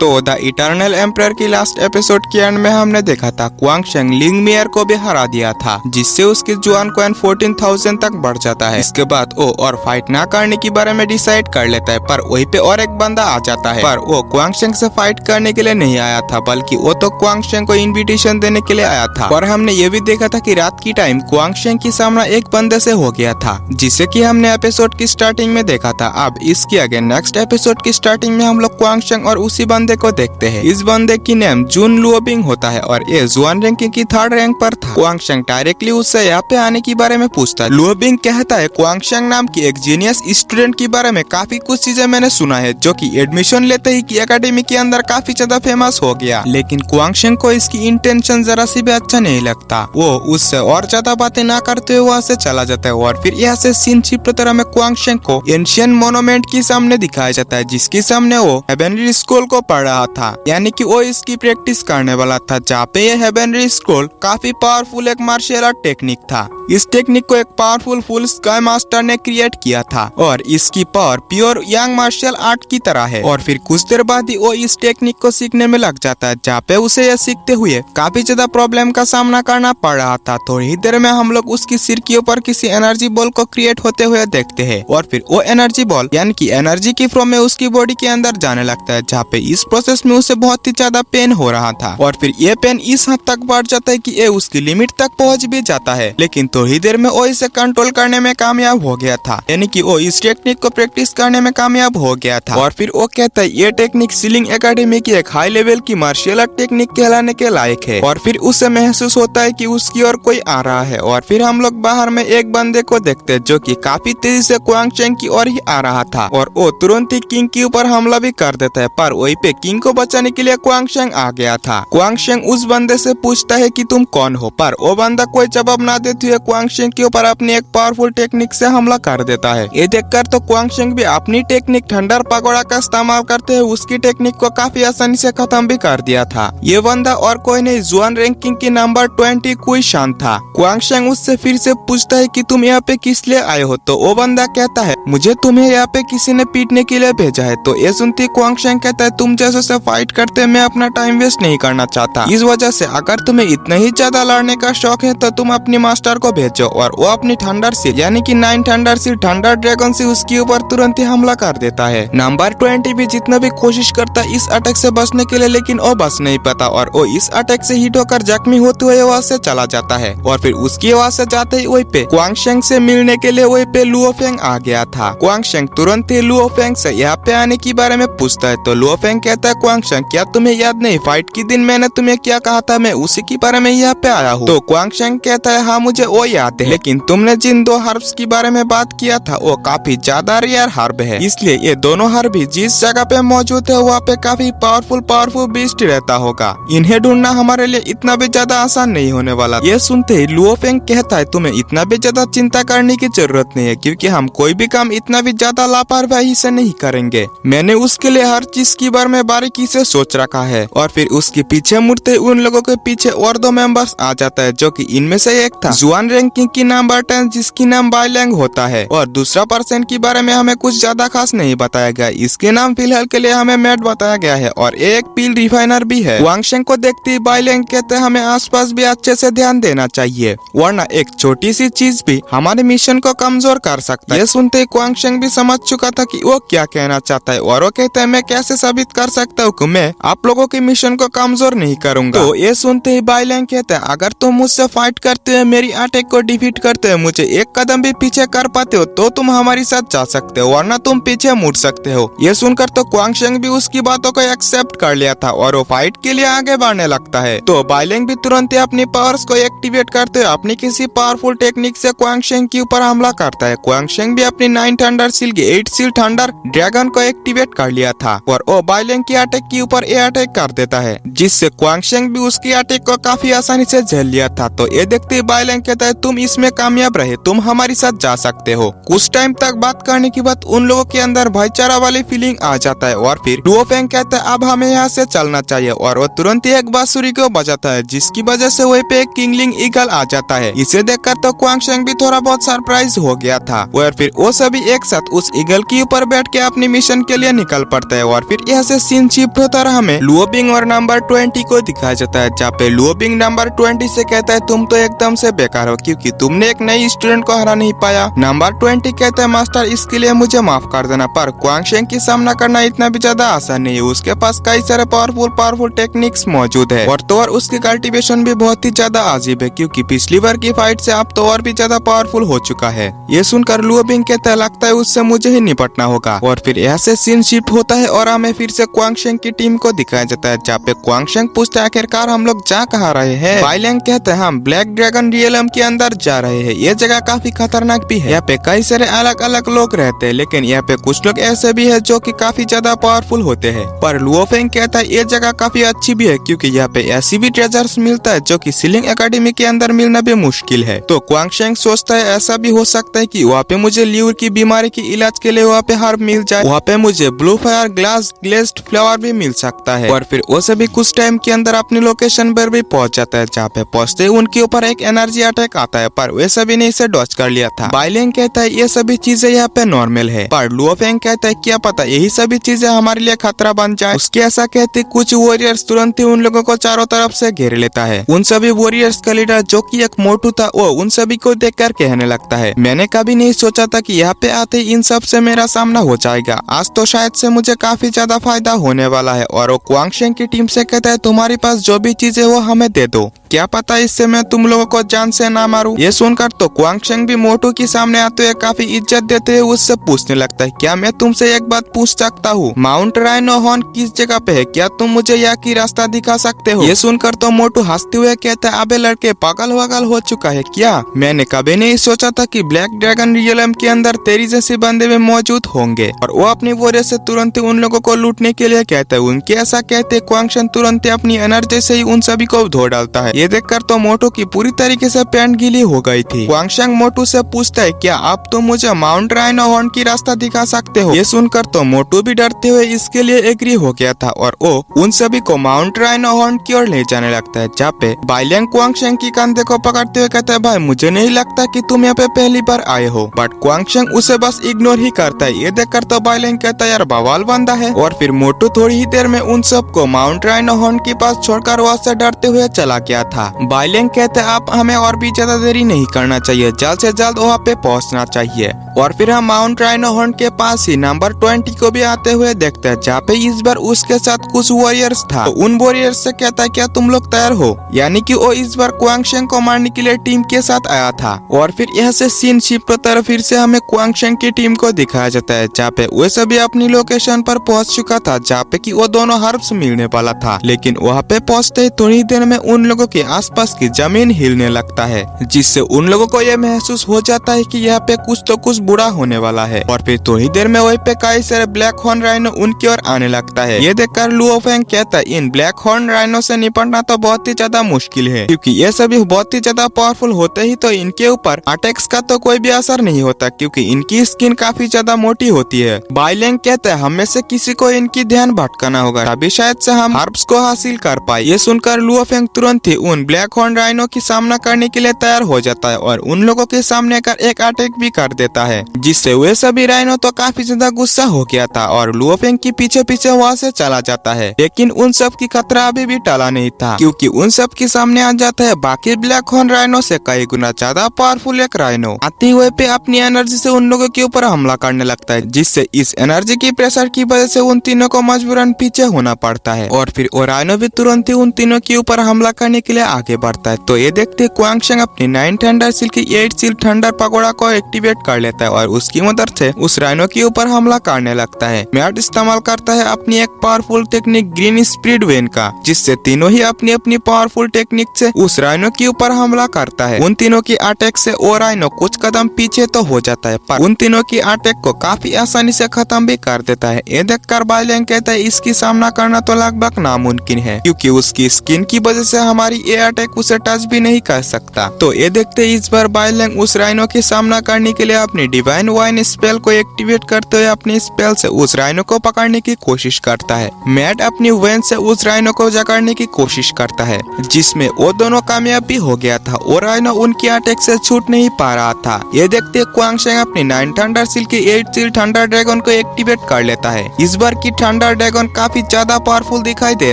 तो the eternal emperor की last episode के एंड में हमने देखा था क्वांग शेंग लिंग मियर को भी हरा दिया था, जिससे उसकी जुआन कॉइन 14,000 तक बढ़ जाता है। इसके बाद वो और फाइट ना करने के बारे में डिसाइड कर लेता है, पर वहीं पे और एक बंदा आ जाता है। पर वो क्वांग शेंग से फाइट करने के लिए नहीं आया था, बल्कि वो तो क्वांग शेंग को इन्विटेशन देने के लिए आया था। और हमने ये भी देखा था कि रात की टाइम क्वांग शेंग की सामना एक बंदे से हो गया था, जिसे कि हमने एपिसोड की स्टार्टिंग में देखा था। अब इसके आगे नेक्स्ट एपिसोड की स्टार्टिंग में हम लोग क्वांग शेंग और उसी बंदे को देखते हैं। इस बंदे की नेम जून लुओबिंग होता है और ये जुआन रैंकिंग की 3rd रैंक पर था। क्वांग शेंग डायरेक्टली उससे यहाँ पे आने के बारे में पूछता है। लुओबिंग कहता है क्वांग शेंग नाम की एक जीनियस स्टूडेंट के बारे में काफी कुछ चीजें मैंने सुना है, जो कि एडमिशन लेते ही की एकेडमी के अंदर काफी ज्यादा फेमस हो गया। लेकिन क्वांग शेंग को इसकी इंटेंशन जरा सी भी अच्छा नहीं लगता। वो उससे और ज्यादा बातें ना करते हुए वहाँ से चला जाता है और फिर यहाँ से सीन शिफ्ट तरह में क्वांग शेंग को एंशिएंट मोन्यूमेंट के सामने दिखाया जाता है, जिसके सामने वो हेवनली स्कूल को पढ़ रहा था, यानी कि वो इसकी प्रैक्टिस करने वाला था। जहाँ पे ये हेवनली स्कूल काफी पावरफुल एक मार्शल आर्ट टेक्निक था। इस टेक्निक को एक पावरफुल फुल स्काई मास्टर ने क्रिएट किया था और इसकी power pure young martial art की तरह है। और फिर कुछ देर बाद ही वो इस टेक्निक को सीखने में लग जाता है, जहाँ पे उसे यह सीखते हुए काफी ज्यादा प्रॉब्लम का सामना करना पड़ रहा था। थोड़ी देर में हम लोग उसकी सिर के ऊपर किसी एनर्जी बॉल को क्रिएट होते हुए देखते हैं और फिर वो एनर्जी बॉल यानी कि एनर्जी की फ्लो में उसकी बॉडी के अंदर जाने लगता है, जहाँ पे इस प्रोसेस में उसे बहुत ही ज्यादा पेन हो रहा था। और फिर ये पेन इस हद तक बढ़ जाता है कि ये उसकी लिमिट तक पहुंच भी जाता है। लेकिन थोड़ी देर में वो इसे कंट्रोल करने में कामयाब हो गया था, यानी कि वो इस टेक्निक को प्रैक्टिस करने में कामयाब हो गया था। और फिर वो कहता है ये टेक्निक सीलिंग एकेडमी की एक हाई लेवल की मार्शल आर्ट टेक्निक कहलाने के लायक है। और फिर उसे महसूस होता है कि उसकी ओर कोई आ रहा है। और फिर हम लोग बाहर में एक बंदे को देखते हैं, जो कि काफी तेजी से क्वांग शेंग की ओर ही आ रहा था और वो तुरंत ही किंग के ऊपर हमला भी कर देता है। पर वहीं पे किंग को बचाने के लिए क्वांग शेंग आ गया था। क्वांग शेंग उस बंदे से पूछता है कि तुम कौन हो, पर वो बंदा कोई जवाब ना देते हुए क्वांग शेंग के ऊपर अपनी एक पावरफुल टेक्निक से हमला कर देता है। ये देखकर तो क्वांग शेंग भी अपनी टेक्निक थंडर पगोड़ा का इस्तेमाल करते हुए उसकी टेक्निक को काफी आसानी से खत्म भी कर दिया था। ये बंदा और कोई नहीं जुआन रैंकिंग की नंबर 20 कुई शान था। क्वांग शेंग उससे फिर से पूछता है कि तुम यहाँ पे किस लिए आए हो, तो वो बंदा कहता है मुझे तुम्हें यहाँ पे किसी ने पीटने के लिए भेजा है। तो ये सुनते क्वांग शेंग कहता है तुम जैसे से फाइट करते मैं अपना टाइम वेस्ट नहीं करना चाहता। इस वजह से अगर तुम्हें इतना ही ज्यादा लड़ने का शौक है तो तुम अपनी मास्टर को भेजो। और वो अपनी थंडर सील यानी कि 9 थंडर सील थंडर ड्रैगन से उसके ऊपर तुरंत ही हमला कर देता है। नंबर 20 भी जितना भी कोशिश करता है इस अटैक से बचने के लिए, लेकिन वो बच नहीं पाता और वो इस अटैक से हिट होकर जख्मी होते हुए वहाँ से चला जाता है। और फिर उसकी वहाँ से जाते ही वहीं पे क्वांग शेंग से मिलने के लिए वहीं पे लुओ फेंग आ गया था। क्वांग शेंग तुरंत ही लुओ फेंग से यहाँ पे आने के बारे में पूछता है, तो लुओ फेंग कहता है क्वांग शेंग क्या तुम्हें याद नहीं फाइट के दिन मैंने तुम्हें क्या कहा था, मैं उसी के बारे में यहाँ पे आया हूँ। तो क्वांग शेंग कहता है हाँ मुझे वो याद है, लेकिन तुमने जिन 2 हर्ब्स के बारे में बात किया था वो काफी ज्यादा रेयर हर्ब है, इसलिए ये दोनों हर्ब भी जिस जगह पे मौजूद है वहाँ पे काफी पावरफुल बीस्ट रहता होगा। इन्हें ढूंढना हमारे लिए इतना भी ज्यादा आसान नहीं होने वाला। ये सुनते ही लुओ फेंग कहता है तुम्हें इतना भी ज्यादा चिंता करने की जरूरत नहीं है, क्योंकि हम कोई भी काम इतना भी ज्यादा लापरवाही से नहीं करेंगे। मैंने उसके लिए हर चीज के बारे में बारीकी से सोच रखा है। और फिर उसके पीछे मुड़ते उन लोगों के पीछे और 2 मेंबर्स आ जाता है, जो कि इनमें से एक था जुआन रैंकिंग की नंबर 10 जिसकी नाम बाइलैंग होता है, और दूसरा पर्सन के बारे में हमें कुछ ज्यादा खास नहीं बताया गया। इसके नाम फिलहाल के लिए हमें मैट बताया गया है और एक पील रिफाइनर भी है। क्वांग शेंग को देखते ही बाइलैंग कहते हैं हमें आसपास भी अच्छे से ध्यान देना चाहिए, वरना एक छोटी सी चीज भी हमारे मिशन को कमजोर कर सकता है। ये सुनते ही क्वांग शेंग भी समझ चुका था कि वो क्या कहना चाहता है और वो कहता है मैं कैसे साबित कर सकता हूँ कि मैं आप लोगों के मिशन को कमजोर नहीं करूंगा। तो ये सुनते ही बाइलैंग कहता है अगर तुम मुझसे फाइट करते हुए मेरी अटैक को डिफीट करते हुए मुझे एक कदम भी पीछे कर पाते हो तो तुम हमारे साथ जा सकते हो, वरना तुम पीछे मुड़ सकते हो। ये सुनकर तो क्वांग शेंग भी उसकी बातों को एक्सेप्ट कर लिया था और वो फाइट के लिए आगे बढ़ने लगता है। तो बाइलैंग भी तुरंत ही अपनी पावर्स को एक्टिवेट करते हुए अपनी किसी पावरफुल टेक्निक से क्वांग शेंग के ऊपर हमला करता है। क्वांग शेंग भी अपनी 9 थंडर सील की 8 सील थंडर ड्रैगन को एक्टिवेट कर लिया था और वो बाइलैंग की अटैक के ऊपर ए अटैक कर देता है, जिससे क्वांग शेंग भी उसकी अटैक को काफी आसानी से झेल लिया था। तो ये देखते ही बाइलैंग कहता है तुम इसमें कामयाब रहे, तुम हमारे साथ जा सकते हो। कुछ टाइम तक बात करने के बाद उन लोगों के अंदर भाईचारा वाली फीलिंग आ जाता है और फिर लुओ फेंग कहता है अब हमें यहाँ से चलना चाहिए और वो तुरंत ही एक बांसुरी को बजाता है, जिसकी वजह से वहीं पे एक किंगलिंग ईगल आ जाता है। इसे देखकर तो क्वांग शेंग भी थोड़ा बहुत सरप्राइज हो गया था और फिर वो सभी एक साथ उस ईगल के ऊपर बैठ के अपनी मिशन के लिए निकल पड़ता है। और फिर यहाँ से सीन शिफ्ट होता है, हमें लुओबिंग और नंबर 20 को दिखाया जाता है, जहाँ पे लुओबिंग नंबर 20 से कहता है तुम तो एकदम से बेकार हो क्योंकि तुमने एक नई स्टूडेंट को हरा नहीं पाया। नंबर 20 कहता है मास्टर इसके लिए मुझे माफ कर देना, पर क्वांग शेंग की सामना करना इतना भी ज्यादा आसान नहीं है। उसके पास कई सारे पावरफुल टेक्निक्स मौजूद है और तो और उसकी कल्टीवेशन भी बहुत ही ज्यादा अजीब है क्योंकि पिछली बार की फाइट से अब तो और भी ज्यादा पावरफुल हो चुका है। ये सुनकर लुओबिंग कहता है लगता है उससे मुझे ही निपटना होगा और फिर ऐसे सीन शिफ्ट होता है और हमें फिर से क्वांग शेंग की टीम को दिखाया जाता है, जहाँ पे क्वांग शेंग पूछता है आखिरकार हम लोग जा कहाँ रहे हैं। बाइलैंग कहते हैं हम ब्लैक ड्रैगन रियलम के अंदर जा रहे हैं, ये जगह काफी खतरनाक भी है, यहाँ पे कई सारे अलग अलग लोग रहते हैं, लेकिन यहाँ पे कुछ लोग ऐसे भी है जो कि काफी ज्यादा पावरफुल होते हैं। पर लुओफेंग कहता है ये जगह काफी अच्छी भी है क्योंकि यहाँ पे ऐसी भी ट्रेजर्स मिलता है जो कि सीलिंग एकेडमी के अंदर मिलना भी मुश्किल है। तो क्वांग शेंग सोचता है ऐसा भी हो सकता है कि वहाँ पे मुझे ल्यूर की बीमारी की इलाज के लिए वहाँ पे हर्ब मिल जाए, वहाँ पे मुझे blue fire glass glazed flower भी मिल सकता है। और फिर वो सभी कुछ टाइम के अंदर अपनी लोकेशन पर भी पहुंच जाता है, जहाँ पे पहुंचते ही उनके ऊपर एक एनर्जी अटैक आता है, पर वे सभी ने इसे डॉज कर लिया था। बाइलैंग कहता है ये सभी चीजें यहाँ पे नॉर्मल है, पर लुओफेंग कहता है क्या पता यही सभी चीजें हमारे लिए खतरा बन जाए। उसके ऐसा कहते कुछ वॉरियर्स तुरंत ही उन लोगों को चारों तरफ से घेर लेता है। उन सभी वॉरियर्स का लीडर जो कि एक मोटू था वो उन सभी को देखकर कहने लगता है मैंने कभी नहीं सोचा था कि यहाँ पे आते ही इन सब से मेरा सामना हो जाएगा, आज तो शायद से मुझे काफी ज्यादा फायदा होने वाला है। और वो क्वांग शेंग की टीम से कहता है तुम्हारे पास जो भी चीजें वो हमें दे दो, क्या पता इससे मैं तुम लोगों को जान से ना मारूं। ये सुनकर तो क्वांग शेंग भी मोटू के सामने आते हुए काफी इज्जत देते हुए उससे पूछने लगता है क्या मैं तुमसे एक बात पूछ सकता हूँ, माउंट राइनो हॉर्न किस जगह पे है, क्या तुम मुझे यहाँ की रास्ता दिखा सकते हो। ये सुनकर तो मोटू हंसते हुए कहता है अबे लड़के पागल वगल हो चुका है क्या, मैंने कभी नहीं सोचा था कि ब्लैक ड्रैगन रियलम के अंदर तेरी जैसे बंदे में मौजूद होंगे। और वो अपनी वजह से तुरंत ही उन लोगों को लूटने के लिए कहता है। उनके ऐसा कहते क्वांग शेंग तुरंत अपनी एनर्जी से ही उन सभी को धो डालता है। ये देखकर तो मोटू की पूरी तरीके से पैंट गीली हो गई थी। क्वांग शेंग मोटू से पूछता है क्या आप तो मुझे माउंट राइनो हॉर्न की रास्ता दिखा सकते हो। ये सुनकर तो मोटू भी डरते हुए इसके लिए एग्री हो गया था और वो उन सभी को माउंट राइनो हॉर्न की ओर ले जाने लगता है, जहाँ पे बाइलैंग क्वांग शेंग की कंधे को पकड़ते हुए कहता है भाई मुझे नहीं लगता कि तुम यहाँ पे पहली बार आए हो। बट क्वांग शेंग उसे बस इग्नोर ही करता है। ये देखकर तो बाइलैंग कहता है यार बवाल बंदा है। और फिर मोटू थोड़ी ही देर में उन सबको माउंट राइनो हॉर्न के पास छोड़कर वहाँ से डरते हुए चला गया था। बाइलैंग कहते हैं आप हमें और भी ज्यादा देरी नहीं करना चाहिए, जल्द से जल्द वहाँ पे पहुँचना चाहिए। और फिर हम माउंट राइनो हॉर्न के पास ही नंबर 20 को भी आते हुए देखते हैं, जहाँ पे इस बार उसके साथ कुछ वॉरियर्स था। तो उन वॉरियर्स से कहता है क्या तुम लोग तैयार हो, यानी कि वो इस बार क्वांग शेंग को मारने के लिए टीम के साथ आया था। और फिर यहाँ से सीन शिफ्ट होता है, फिर से हमें क्वांग शेंग की टीम को दिखाया जाता है, जहाँ पे वे सभी अपनी लोकेशन पर पहुंच चुका था, जहाँ पे कि वो दोनों हर्ब्स मिलने वाला था। लेकिन वहाँ पे पहुंचते ही थोड़ी देर में उन लोगों के आसपास की जमीन हिलने लगता है, जिससे उन लोगों को यह महसूस हो जाता है कि यहाँ पे कुछ तो कुछ बुरा होने वाला है। और फिर थोड़ी देर में वहीं पे कई सारे ब्लैक हॉर्न राइनो उनकी ओर आने लगता है। ये देखकर लुओफेंग कहता है इन ब्लैक हॉर्न राइनो से निपटना तो बहुत ही ज्यादा मुश्किल है, क्योंकि ये सभी बहुत ही ज्यादा पावरफुल होते ही तो इनके ऊपर अटैक्स का तो कोई भी असर नहीं होता, क्योंकि इनकी स्किन काफी ज्यादा मोटी होती है। बाइलैंग कहता है हमें से किसी को इनकी ध्यान भटकाना होगा, तभी शायद से हम हर्ब्स को हासिल कर पाए। ये सुनकर लुओफेंग तुरंत ही उन ब्लैक हॉर्न राइनो की सामना करने के लिए तैयार हो जाता है और उन लोगों के सामने कर एक अटैक भी कर देता है, जिससे वे सभी राइनो तो काफी ज्यादा गुस्सा हो गया था और लुओफेंग के पीछे पीछे वहाँ से चला जाता है। लेकिन उन सब की खतरा अभी भी टला नहीं था, क्योंकि उन सब के सामने आ जाता है बाकी ब्लैक हॉर्न राइनो से कई गुना ज्यादा पावरफुल एक राइनो। आते हुए पे अपनी एनर्जी से उन लोगों के ऊपर हमला करने लगता है, जिससे इस एनर्जी की प्रेशर की वजह से उन तीनों को मजबूरन पीछे होना पड़ता है। और फिर वो राइनो भी तुरंत ही उन तीनों के ऊपर हमला करने के लिए आगे बढ़ता है। तो ये देखते क्वांग शेंग अपनी 9 थंडर सील की 8 सील थंडर पगोड़ा को एक्टिवेट कर लेता है और उसकी मदद से उस राइनो के ऊपर हमला करने लगता है। मैट इस्तेमाल करता है अपनी एक powerful technique green speed when का, जिससे तीनों ही अपनी अपनी पावरफुल टेक्निक से उस राइनो के ऊपर हमला करता है। उन तीनों की अटैक से वो राइनो कुछ कदम पीछे तो हो जाता है, पर उन तीनों की अटैक को काफी आसानी से खत्म भी कर देता है। ये देखकर बाइलैंग कहता है इसकी सामना करना तो लगभग नामुमकिन है, क्योंकि उसकी स्किन की वजह से हमारी ये अटैक उसे टच भी नहीं कर सकता। तो ये देखते इस बार बाइलैंग उस राइनो की सामना करने के लिए अपनी डिवाइन वाइन स्पेल को एक्टिवेट करते हुए अपनी स्पेल से उस राइनो को पकड़ने की कोशिश करता है। मैट अपनी वेन से उस राइनो को जगाड़ने की कोशिश करता है, जिसमें वो दोनों कामयाब भी हो गया था और राइनो उनकी अटैक से छूट नहीं पा रहा था। ये देखते क्वांग शेंग अपनी 9 थंडर सील की 8 सील थंडर ड्रैगन को एक्टिवेट कर लेता है। इस बार की थंडर ड्रैगन काफी ज्यादा पावरफुल दिखाई दे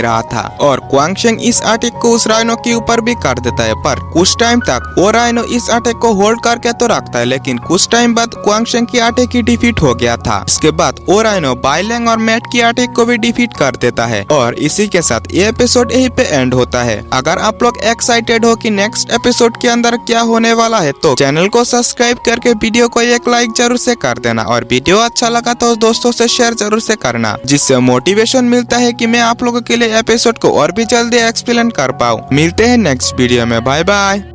रहा था और क्वांग शेंग इस अटैक को उस राइनो के ऊपर भी कर देता है, पर कुछ टाइम तक वो राइनो इस अटैक को होल्ड करके तो रखता है, लेकिन कुछ टाइम बाद क्वांग शेंग की अटैक ही डिफीट हो गया था। इसके बाद वो राइनो bai Lang और मैट की अटैक को भी डिफीट कर देता है और इसी के साथ ये एपिसोड यहीं पे एंड होता है। अगर आप लोग एक्साइटेड हो कि नेक्स्ट एपिसोड के अंदर क्या होने वाला है तो चैनल को सब्सक्राइब करके वीडियो को एक लाइक जरूर से कर देना और वीडियो अच्छा लगा तो दोस्तों से शेयर जरूर से करना, जिससे मोटिवेशन मिलता है कि मैं आप लोगों के लिए एपिसोड को और भी जल्दी एक्सप्लेन कर पाऊँ। मिलते हैं नेक्स्ट वीडियो में, बाय बाय।